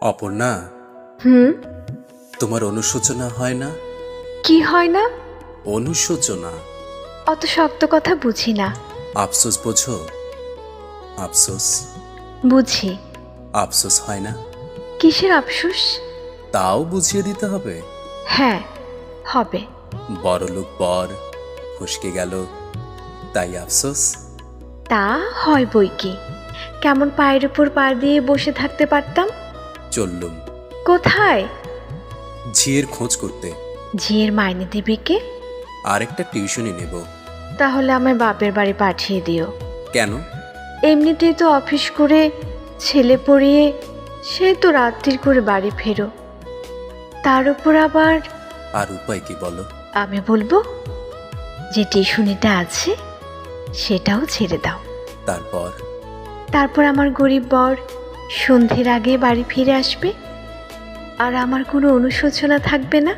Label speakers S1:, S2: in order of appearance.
S1: অপর্ণা,
S2: হুম।
S1: তোমার অনুশোচনা হয় না?
S2: কি হয় না?
S1: অনুশোচনা।
S2: অত শক্ত কথা বুঝি না।
S1: আফসোস বোঝো? আফসোস।
S2: বুঝি।
S1: আফসোস হয় না?
S2: কিসের আফসোস?
S1: তাও বুঝিয়ে দিতে হবে।
S2: হ্যাঁ, হবে।
S1: বড়লোক বর ফসকে গেল, তাই আফসোস।
S2: তা হয় বই কি। কেমন পায়ের উপর পা দিয়ে বসে থাকতে পারতাম।
S1: চললুম
S2: কোথায়?
S1: ঝিয়ের খোঁজ করতে।
S2: ঝিয়ের মাইনে দেবে কে?
S1: আরেকটা টিউশনি নেব।
S2: তাহলে আমায় বাপের বাড়ি পাঠিয়ে দিও।
S1: কেন?
S2: এমনিতেই তো অফিস করে ছেলে পড়িয়ে সে তো রাত্রির করে বাড়ি ফেরো, তার উপর আবার।
S1: আর উপায় কি বলো?
S2: আমি বলবো যে টিউশনিটা আছে সেটাও ছেড়ে দাও।
S1: তারপর?
S2: তারপর আমার গরিব বর সন্ধ্যের আগে বাড়ি ফিরে আসবে, আর আমার কোনো অনুশোচনা থাকবে না।